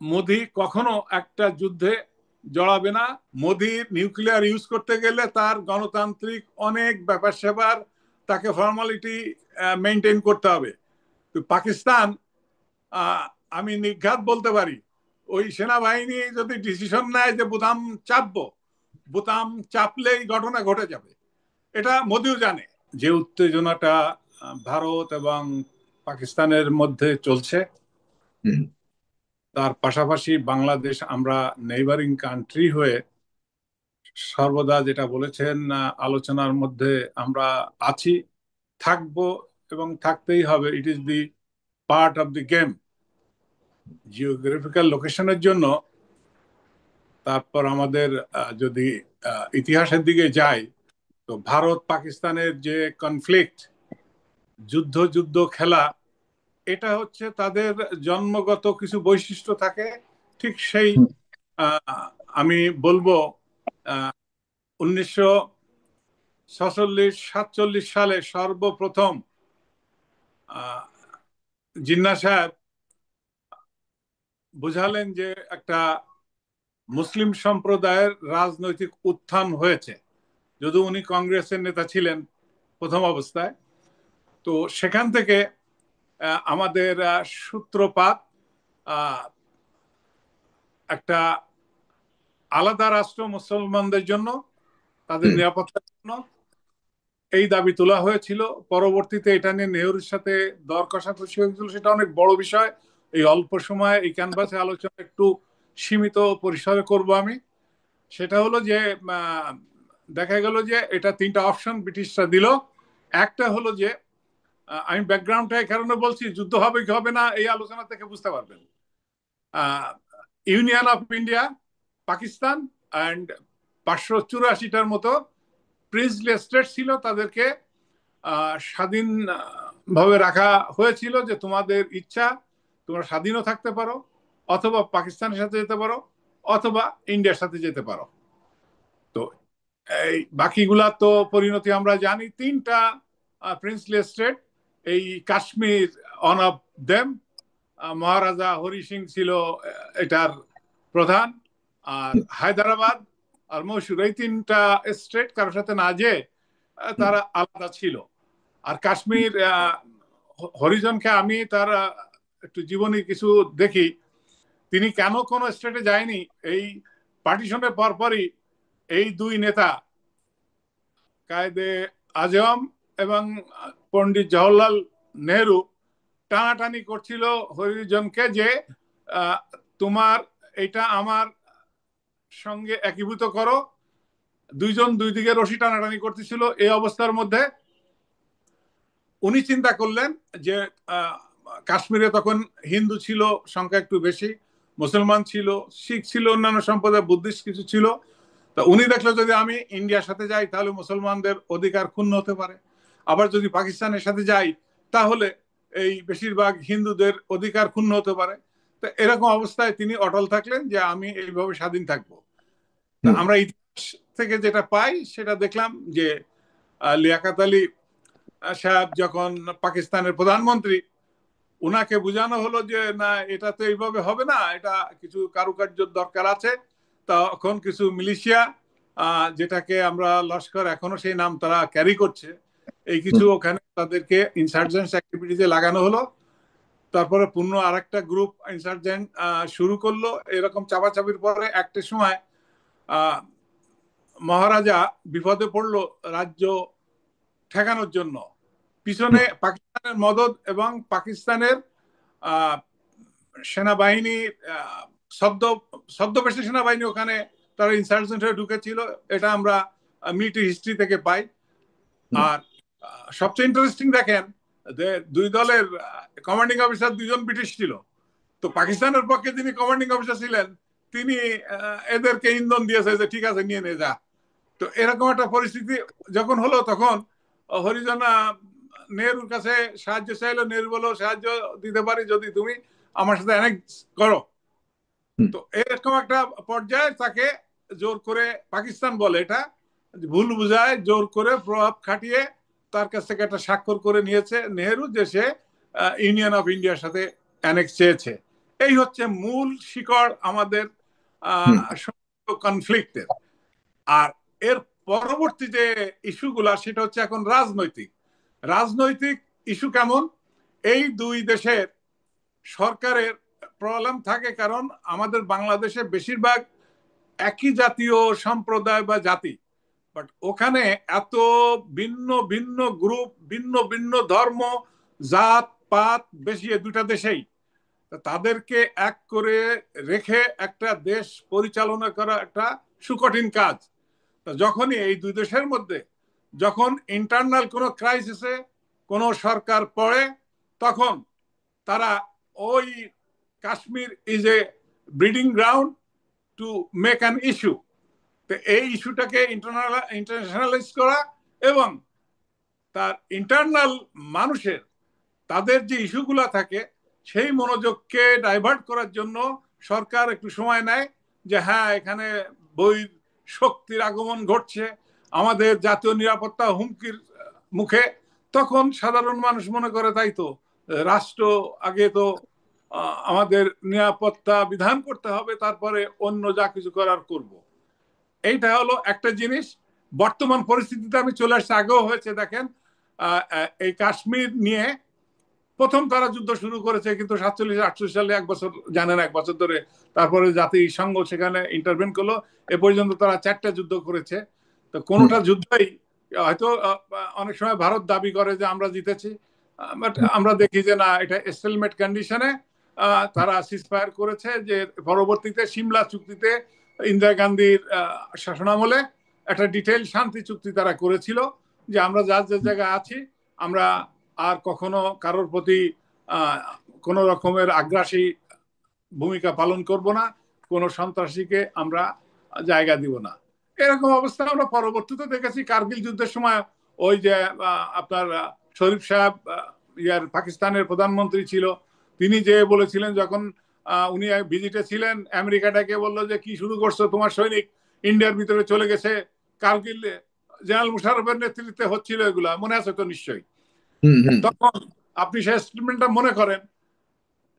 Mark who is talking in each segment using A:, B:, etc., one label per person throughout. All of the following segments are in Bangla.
A: মোদি কখনো একটা যুদ্ধে জড়াবে না। মোদি নিউক্লিয়ার ইউজ করতে গেলে তার গণতান্ত্রিক অনেক ব্যাপার স্যাপার, তাকে ফর্মালিটি মেনটেন করতে হবে। তো পাকিস্তান, আমি নির্ঘাত বলতে পারি, ওই সেনাবাহিনী যদি ডিসিশন নেয় যে বোতাম চাপবো, বোতাম চাপলেই ঘটনা ঘটে যাবে। এটা মোদিও জানে যে উত্তেজনাটা ভারত এবং পাকিস্তানের মধ্যে চলছে।
B: হুম।
A: তার পাশাপাশি বাংলাদেশ, আমরা নেইবারিং কান্ট্রি হয়ে সর্বদা যেটা বলেছেন, আলোচনার মধ্যে আমরা আছি, থাকবো এবং থাকতেই হবে। It is the part of the game. Geographical লোকেশনের জন্য, তারপর আমাদের যদি ইতিহাসের দিকে যাই, তো ভারত পাকিস্তানের যে কনফ্লিক্ট, যুদ্ধ যুদ্ধ খেলা, এটা হচ্ছে তাদের জন্মগত কিছু বৈশিষ্ট্য থাকে। ঠিক সেই
B: হুম।
A: আমি বলবো 1946-47 সালে সর্বপ্রথম জিন্না সাহেব বুঝালেন যে একটা মুসলিম সম্প্রদায়ের রাজনৈতিক উত্থান হয়েছে, যদিও উনি কংগ্রেসের নেতা ছিলেন প্রথম অবস্থায়। তো সেখান থেকে আমাদের সূত্রপাত একটা আলাদা রাষ্ট্র মুসলমানদের জন্য, তাদের
B: হুম।
A: নিরাপত্তার জন্য এই দাবি তোলা হয়েছিল। পরবর্তীতে এটা নিয়ে নেহরুর সাথে দর কষাকষি হয়েছিল, সেটা অনেক বড় বিষয়। এই অল্প সময়ে এই ক্যানভাসে আলোচনা একটু সীমিত পরিসরে করব আমি। সেটা হলো যে দেখা গেল যে এটা তিনটা অপশন ব্রিটিশরা দিল। একটা হলো যে, আমি ব্যাকগ্রাউন্ডটা এই কারণে বলছি, যুদ্ধ হবে কি হবে না এই আলোচনা থেকে বুঝতে পারবেন। Union of India, Pakistan and 584টার মতো প্রিন্সলি স্টেট ছিল, তাদেরকে স্বাধীন ভাবে রাখা হয়েছিল যে তোমাদের ইচ্ছা, তোমরা স্বাধীনও থাকতে পারো, অথবা পাকিস্তানের সাথে যেতে পারো, অথবা ইন্ডিয়ার সাথে যেতে পারো। তো এই বাকিগুলা তো পরিণতি আমরা জানি। তিনটা প্রিন্সলি স্টেট, এই কাশ্মীর অন অফ দেম, মহারাজা হরি সিং ছিল এটার প্রধান, আর হায়দ্রাবাদ আর মহীশূর, এই তিনটা স্টেট কারোর সাথে না যে
B: হুম।
A: তারা আলাদা ছিল। আর কাশ্মীর, হরিজনকে আমি তার একটু জীবনী কিছু দেখি, তিনি কেন কোন স্টেটে যায়নি, এই পার্টিশনের পরপরই এই দুই নেতা কায়েদে আজম এবং পণ্ডিত জওহরলাল নেহরু টানাটানি করছিল হরিজনকে যে তোমার এটা আমার সঙ্গে একীভূত করো। দুইজন দুই দিকে রশি টানাটানি করতেছিল। এই অবস্থার মধ্যে উনি চিন্তা করলেন যে কাশ্মীরে তখন হিন্দু ছিল সংখ্যা একটু বেশি, মুসলমান ছিল, শিখ ছিল, অন্যান্য সম্প্রদায়, বুদ্ধিস্ট কিছু ছিল। তা উনি দেখলো যদি আমি ইন্ডিয়ার সাথে যাই তাহলে মুসলমানদের অধিকার ক্ষুণ্ণ হতে পারে, আবার যদি পাকিস্তানের সাথে যাই তাহলে এই বেশিরভাগ হিন্দুদের অধিকার ক্ষুণ্ণ হতে পারে। তো এরকম অবস্থায় তিনি অটল থাকলেন যে আমি এইভাবে স্বাধীন থাকবো। তা
B: হুম।
A: আমরা ইতিহাস থেকে যেটা পাই সেটা দেখলাম যে লিয়াকাত আলী সাহেব যখন পাকিস্তানের প্রধানমন্ত্রী, উনাকে বোঝানো হলো যে না, এটা তো এইভাবে হবে না, এটা কিছু কারুকার্যের দরকার আছে। তখন কিছু মিলিশিয়া, যেটাকে আমরা লস্কর, এখনো সেই নাম তারা ক্যারি করছে, এই কিছু
B: হুম।
A: ওখানে তাদেরকে ইনসার্জেন্স অ্যাক্টিভিটিতে লাগানো হলো। তারপরে পূর্ণ আরেকটা গ্রুপ ইনসার্জেন্ট শুরু করলো। এরকম চাপাচাপির পরে একটা সময় আহ, মহারাজা বিপদে পড়লো রাজ্য ঠেকানোর জন্য। পিছনে
B: হুম।
A: পাকিস্তানের মদদ এবং পাকিস্তানের আহ, সেনাবাহিনী, আহ, সদ্য ছদ্মবেশী সেনাবাহিনী ওখানে তারা ইনসার্জেন্ট হয়ে ঢুকেছিল। এটা আমরা মিলিটারি হিস্ট্রি থেকে পাই।
B: হুম।
A: আর সবচেয়ে ইন্টারেস্টিং দেখেন যে দুই দলের কমান্ডিং অফিসার দুজন ব্রিটিশ ছিল। তো পাকিস্তানের পক্ষে যিনি কমান্ডিং অফিসার ছিলেন, তিনি এদেরকে ইন্ধন দিয়েছে যে ঠিক আছে, নিয়ে নিয়ে যা। তো এরকম একটা পরিস্থিতি যখন হলো, তখন হরিজন নেহরুর কাছে সাহায্য চাইলো। নেহরু বলো সাহায্য দিতে পারি যদি তুমি আমার সাথে অ্যানেক্স করো।
B: হুম।
A: তো এরকম একটা পর্যায়ে তাকে জোর করে, পাকিস্তান বলে এটা, ভুল বুঝায় জোর করে প্রভাব খাটিয়ে তার কাছ থেকে একটা স্বাক্ষর করে নিয়েছে নেহেরু যে সে ইউনিয়ন অফ ইন্ডিয়ার সাথে অ্যানেক্স চেয়েছে। এই হচ্ছে মূল শিকড় আমাদের
B: হুম,
A: কনফ্লিক্টের। আর এর পরবর্তী যে ইস্যুগুলা সেটা হচ্ছে এখন রাজনৈতিক। রাজনৈতিক ইস্যু কেমন? এই দুই দেশের সরকারের প্রবলেম থাকে, কারণ আমাদের বাংলাদেশে বেশিরভাগ একই জাতীয় সম্প্রদায় বা জাতি, বাট ওখানে এত ভিন্ন ভিন্ন গ্রুপ, ভিন্ন ভিন্ন ধর্ম, জাত পাত বেশি দুটা দেশেই। তাদেরকে এক করে রেখে একটা দেশ পরিচালনা করা একটা সুকঠিন কাজ। যখনই এই দুই দেশের মধ্যে যখন ইন্টারনাল কোনো ক্রাইসিসে কোনো সরকার পড়ে, তখন তারা ওই Kashmir is a breeding ground to make an issue. তো এই ইস্যুটাকে ইন্টারন্যাশনালাইজ করা এবং তার ইন্টারনাল মানুষের তাদের যে ইস্যুগুলো থাকে সেই মনোযোগকে ডাইভার্ট করার জন্য সরকার একটু সময় নেয়, যে হ্যাঁ এখানে বহির শক্তির আগমন ঘটছে, আমাদের জাতীয় নিরাপত্তা হুমকির মুখে। তখন সাধারণ মানুষ মনে করে তাই তো, রাষ্ট্র আগে তো আমাদের নিরাপত্তা বিধান করতে হবে, তারপরে অন্য যা কিছু করার করব। এইটা হলো একটা জিনিস। বর্তমান পরিস্থিতিতে আমি চলে আসছি, আগেও হয়েছে দেখেন, এই কাশ্মীর নিয়ে প্রথম তারা যুদ্ধ শুরু করেছে, কিন্তু 47-48 সালে, 1 বছর জানেন, 1 বছর ধরে। তারপরে জাতিসংঘ সেখানে ইন্টারভেন করলো। এ পর্যন্ত তারা 4টা যুদ্ধ করেছে। তো
B: হুম,
A: কোনোটা যুদ্ধই হয়তো অনেক সময় ভারত দাবি করে যে আমরা জিতেছি, বাট আমরা দেখি যে না, এটা স্টেলমেট কন্ডিশনে তারা সিজফায়ার করেছে। যে পরবর্তীতে সিমলা চুক্তিতে ইন্দিরা গান্ধীর শাসনামলে একটা ডিটেইল শান্তি চুক্তি তারা করেছিল, যে আমরা যার যে জায়গায় আছি, আমরা আর কখনো কারোর প্রতি কোনো রকমের আগ্রাসী ভূমিকা পালন করব না, কোনো সন্ত্রাসীকে আমরা জায়গা দিব না। এরকম অবস্থা আমরা পরবর্তীতে দেখেছি। কার্গিল যুদ্ধের সময় ওই যে আপনার শরীফ সাহেব, ইয়ার পাকিস্তানের প্রধানমন্ত্রী ছিল, তিনি যে বলেছিলেন যখন উনি ভিজিটে ছিলেন, আমেরিকাটাকে বললো যে কি শুরু করছো, তোমার সৈনিক ইন্ডিয়ার ভিতরে চলে গেছে। কার্গিল জেনারেল মুশারফের নেতৃত্বে হচ্ছিল এগুলা, মনে আছে তো নিশ্চয়ই।
B: হুম, হুম,
A: তখন আপনি সেই স্টেটমেন্টটা মনে করেন,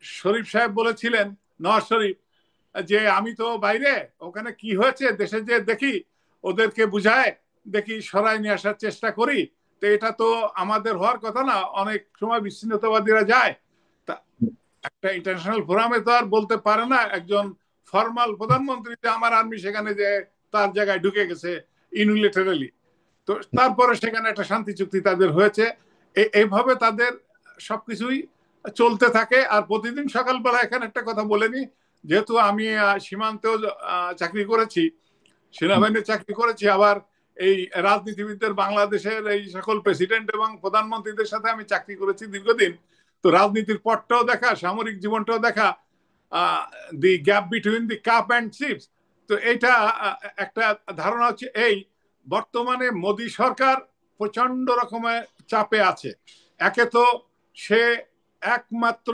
A: শরীফ সাহেব বলেছিলেন, নওয়াজ শরীফ, যে আমি তো বাইরে, ওখানে কি হয়েছে দেশে যে দেখি, ওদেরকে বুঝায় দেখি সরাই নিয়ে আসার চেষ্টা করি। তো এটা তো আমাদের হওয়ার কথা না, অনেক সময় বিচ্ছিন্নতাবাদীরা যায়। তা একটা ইন্টারন্যাশনাল ফোরামে তো আর বলতে পারে না একজন ফর্মাল প্রধানমন্ত্রী যে আমার আর্মি সেখানে যে তার জায়গায় ঢুকে গেছে ইউনিলেটারালি। তো তারপরে সেখানে একটা শান্তি চুক্তি তাদের হয়েছে। এইভাবে তাদের সবকিছুই চলতে থাকে। আর প্রতিদিন সকালবেলা এখানে একটা কথা বলে নি, যেহেতু আমি সীমান্তেও চাকরি করেছি, সেনাবাহিনীর চাকরি করেছি, আবার এই রাজনীতিবিদদের, বাংলাদেশের এই সকল প্রেসিডেন্ট এবং প্রধানমন্ত্রীদের সাথে আমি চাকরি করেছি দীর্ঘদিন। তো রাজনীতির পথটাও দেখা, সামরিক জীবনটাও দেখা, the gap between the cup and chips. তো এইটা একটা ধারণা হচ্ছে এই, বর্তমানে মোদী সরকার প্রচন্ড রকমের চাপে আছে। একে তো সে একমাত্র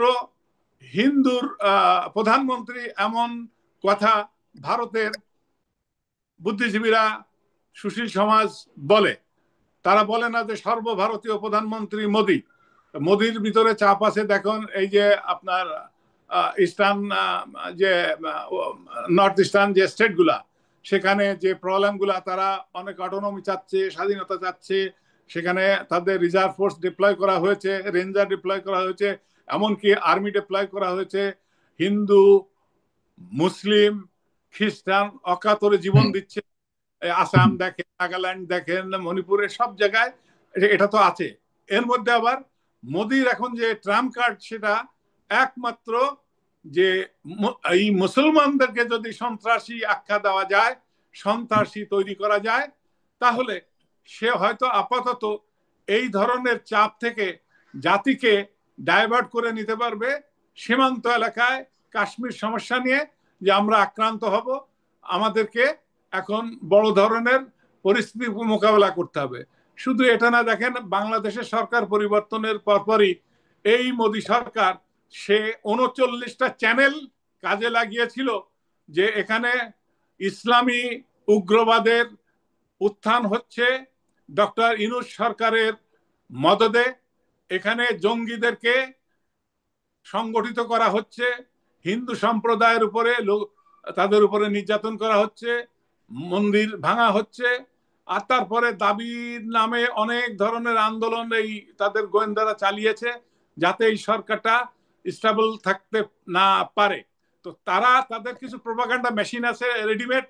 A: হিন্দুর প্রধানমন্ত্রী, এমন কথা ভারতের বুদ্ধিজীবীরা, সুশীল সমাজ বলে। তারা বলে না যে সর্বভারতীয় প্রধানমন্ত্রী মোদী। মোদীর ভিতরে চাপ আছে। দেখুন এই যে আপনার ইস্টার্ন, যে নর্থ ইস্টার্ন যে স্টেটগুলা, সেখানে যে প্রবলেমগুলা, তারা অনেক অটোনমি চাচ্ছে, স্বাধীনতা চাচ্ছে। সেখানে তাদের রিজার্ভ ফোর্স ডিপ্লয় করা হয়েছে, রেঞ্জার ডিপ্লয় করা হয়েছে, এমনকি আর্মি ডিপ্লয় করা হয়েছে। হিন্দু, মুসলিম, খ্রিস্টান অকাতরে জীবন
B: হুম,
A: দিচ্ছে। আসাম দেখেন, নাগাল্যান্ড দেখেন, মণিপুরের সব জায়গায় এটা তো আছে। এর মধ্যে আবার মোদির এখন যে ট্রাম্প কার্ড, সেটা একমাত্র যে এই মুসলমানদেরকে যদি সন্ত্রাসী আখ্যা দেওয়া যায়, সন্ত্রাসী তৈরি করা যায়, তাহলে সে হয়তো আপাতত এই ধরনের চাপ থেকে জাতিকে ডাইভার্ট করে নিতে পারবে সীমান্ত এলাকায় কাশ্মীর সমস্যা নিয়ে, যে আমরা আক্রান্ত হব, আমাদেরকে এখন বড় ধরনের পরিস্থিতি মোকাবেলা করতে হবে। শুধু এটা না, দেখেন বাংলাদেশের সরকার পরিবর্তনের পরপরই এই মোদী সরকার, সে 39টা চ্যানেল কাজে লাগিয়েছিল, যে এখানে ইসলামী উগ্রবাদের উত্থান হচ্ছে ডক্টর ইউনূস সরকারের মদদে, এখানে জঙ্গিদেরকে সংগঠিত করা হচ্ছে, হিন্দু সম্প্রদায়ের উপরে তাদের উপরে নির্যাতন করা হচ্ছে, মন্দির ভাঙা হচ্ছে, আর তারপরে দাবির নামে অনেক ধরনের আন্দোলন এই তাদের গোয়েন্দারা চালিয়েছে যাতে এই সরকারটা স্টেবল থাকতে না পারে। তো তারা তাদের কিছু প্রোপাগান্ডা মেশিন আছে রেডিমেড,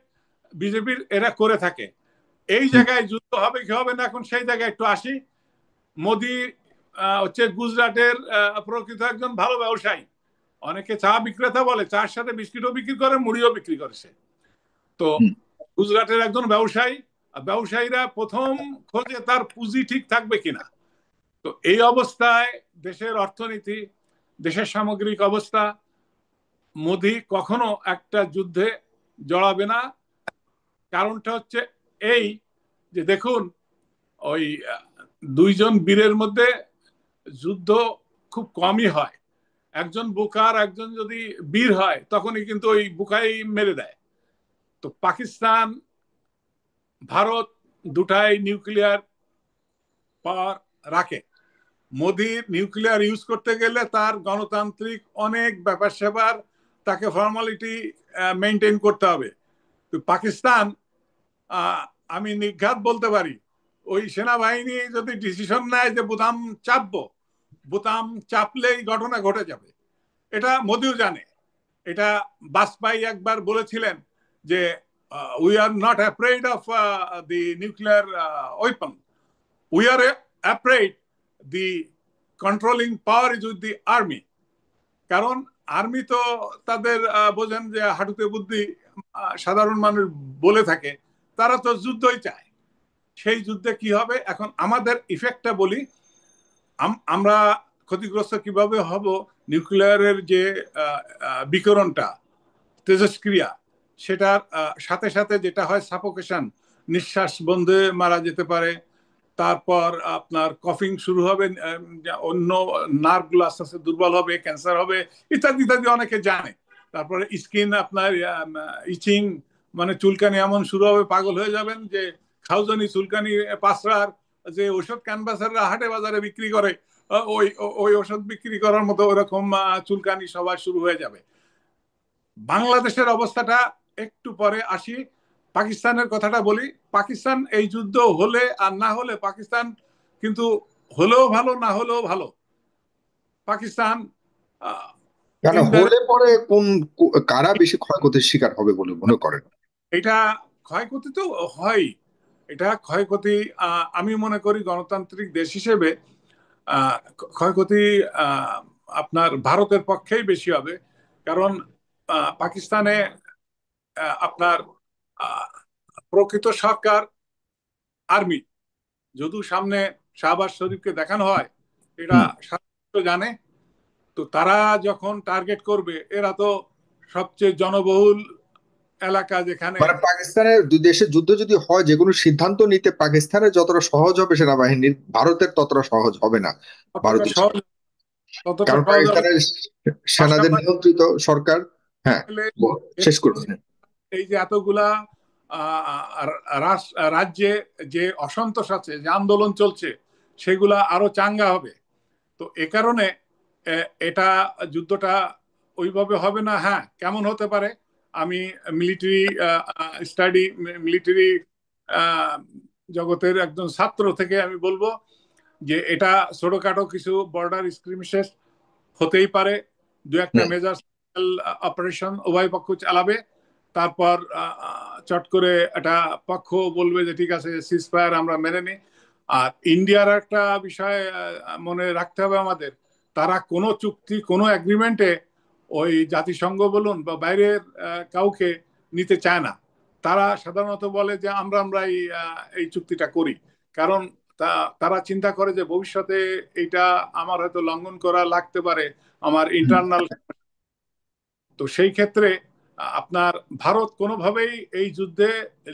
A: বিজেপির, এরা করে থাকে। এই জায়গায় যুদ্ধ হবে কি হবে না, এখন সেই জায়গায় একটু আসি। মোদি হচ্ছে গুজরাটের প্রকৃত একজন ভালো ব্যবসায়ী। অনেকে চা বিক্রেতা বলে, চার সাথে বিস্কিটও বিক্রি করে, মুড়িও বিক্রি করেছে। তো গুজরাটের একজন ব্যবসায়ী, ব্যবসায়ীরা প্রথম খোঁজে তার পুঁজি ঠিক থাকবে কিনা। তো এই অবস্থায় দেশের অর্থনীতি, দেশের সামগ্রিক অবস্থা, মোদি কখনো একটা যুদ্ধে জড়াবে না। কারণটা হচ্ছে এই যে দেখুন, ওই দুইজন বীরের মধ্যে যুদ্ধ খুব কমই হয়। একজন বোকার একজন যদি বীর হয় তখনই কিন্তু ওই বোকাই মেরে দেয়। তো পাকিস্তান, ভারত দুটাই নিউক্লিয়ার পাওয়ার রাখে। মোদির নিউক্লিয়ার ইউজ করতে গেলে তার গণতান্ত্রিক অনেক ব্যাপার স্যাপার, তাকে ফর্মালিটি মেনটেন করতে হবে। তো পাকিস্তান, আমি নির্ঘাত বলতে পারি, ওই সেনাবাহিনী যদি ডিসিশন নেয় যে বোতাম চাপবো, বোতাম চাপলেই ঘটনা ঘটে যাবে। এটা মোদিও জানে। এটা বাজপেয়ী একবার বলেছিলেন যে we are not afraid of the nuclear weapon, we are afraid the controlling power is with the army. কারণ আর্মি তো তাদের বোঝেন যে হাঁটুতে বুদ্ধি সাধারণ মানুষ বলে থাকে, তারা তো যুদ্ধই চায়। সেই যুদ্ধে কি হবে, এখন আমাদের ইফেক্টটা বলি। আমরা ক্ষতিগ্রস্ত কিভাবে হব, নিউক্লিয়ারের যে বিকিরণটা, তেজস্ক্রিয়া, সেটার সাথে সাথে যেটা হয় সাফোকেশন, নিঃশ্বাস বন্ধে মারা যেতে পারে। তারপর আপনার কফিং শুরু হবে, অন্য নার্ভগুলো আস্তে আস্তে দুর্বল হবে, ক্যান্সার হবে, ইত্যাদি ইত্যাদি অনেকে জানে। তারপরে স্কিন আপনার ইচিং, মানে চুলকানি এমন শুরু হবে, পাগল হয়ে যাবেন যে খাউজানি চুলকানি পাঁচড়ার যে ওষুধ ক্যানভাসাররা হাটে বাজারে বিক্রি করে, ওই ওই ওষুধ বিক্রি করার মতো ওরকম চুলকানি সবার শুরু হয়ে যাবে। বাংলাদেশের অবস্থাটা একটু পরে আসি, পাকিস্তানের কথাটা বলি। পাকিস্তান এই যুদ্ধ হলে আর না হলে, পাকিস্তান কিন্তু হলেও ভালো না হলেও ভালো। পাকিস্তান
B: কেন হলে পরে কারা বেশি ক্ষয়ক্ষতির শিকার হবে বলে মনে করেন?
A: এটা ক্ষয়ক্ষতি তো হয়, এটা ক্ষয়ক্ষতি আমি মনে করি গণতান্ত্রিক দেশ হিসেবে ক্ষয়ক্ষতি আপনার ভারতের পক্ষেই বেশি হবে। কারণ পাকিস্তানে আপনার প্রকৃত সরকার আর্মি, যদিও সামনে শাহবাজ শরীফকে দেখানো হয়, এটা সারা জানে। তো তারা যখন টার্গেট করবে, এরা তো সবচেয়ে জনবহুল এলাকা যেখানে,
B: মানে পাকিস্তানের দুই দেশের যুদ্ধ যদি হয়, যে কোনো সিদ্ধান্ত নিতে পাকিস্তানের যতটা সহজ হবে সেনাবাহিনীর, ভারতের ততটা সহজ হবে না
A: ততটা
B: ভারতীয়।
A: সহজ, ততটা
B: কারণ
A: সহজ হবে।
B: পাকিস্তানের সেনাদের নিয়ন্ত্রিত সরকার। হ্যাঁ, শেষ করছেন।
A: এই যে এতগুলা রাজ্যে যে অসন্তোষ আছে, যে আন্দোলন চলছে, সেগুলা আরো চাঙ্গা হবে। তো এ কারণে এটা যুদ্ধটা ওইভাবে হবে না। হ্যাঁ, কেমন হতে পারে, আমি মিলিটারি স্টাডি, মিলিটারি জগতের একজন ছাত্র থেকে আমি বলবো যে এটা ছোটখাটো কিছু বর্ডার স্ক্রিমিশেস হতেই পারে, দু একটা মেজর অপারেশন উভয় পক্ষ চালাবে, তারপর চট করে একটা পক্ষ বলবে যে ঠিক আছে সিজফায়ার আমরা মেনে নিই। আর ইন্ডিয়ার একটা বিষয় মনে রাখতে হবে আমাদের, তারা কোনো চুক্তি, কোনো এগ্রিমেন্টে ওই জাতিসংঘ বলুন বা বাইরের কাউকে নিতে চায় না। তারা সাধারণত বলে যে আমরা এই চুক্তিটা করি। কারণ তারা চিন্তা করে যে ভবিষ্যতে এইটা আমার হয়তো লঙ্ঘন করা লাগতে পারে আমার ইন্টারনাল। তো সেই ক্ষেত্রে আপনার ভারত কোনোভাবেই এই যুদ্ধে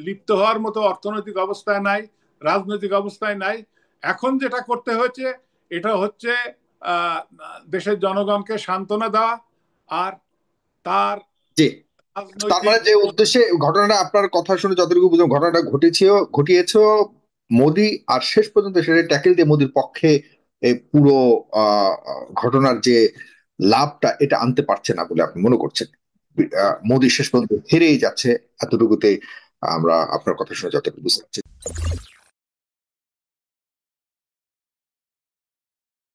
A: লিপ্ত হওয়ার মতো অর্থনৈতিক অবস্থায় নাই, রাজনৈতিক অবস্থায় নাই। এখন যেটা করতে হয়েছে, এটা হচ্ছে দেশের জনগণকে সান্ত্বনা দেওয়া, আর তার
B: জি, তার
A: রাজনৈতিক
B: মানে যে উদ্দেশ্যে ঘটনাটা, আপনার কথা শুনে যতটুকু বুঝলাম, ঘটনাটা ঘটিয়েছে মোদি, আর শেষ পর্যন্ত সেটা ট্যাকেল দিয়ে মোদির পক্ষে এই পুরো ঘটনার যে লাভটা এটা আনতে পারছে না বলে আপনি মনে করছেন? মোদী শেষ পর্যন্ত হেরেই যাচ্ছে, এতটুকুতে আমরা আপনার কথা শুনে যতটুকু বুঝতে পারছি।